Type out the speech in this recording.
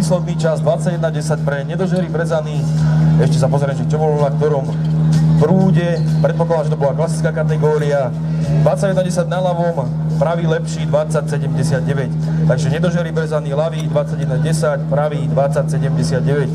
posledný čas 21:10 pre Nedožery Brezany. Ešte sa pozriem, že čo bolo na ktorom prúde. Predpokladám, že to bola klasická kategória. 21:10 na ľavom, pravý lepší 20:79. Takže Nedožery Brezany ľavý 21:10, pravý 20:79.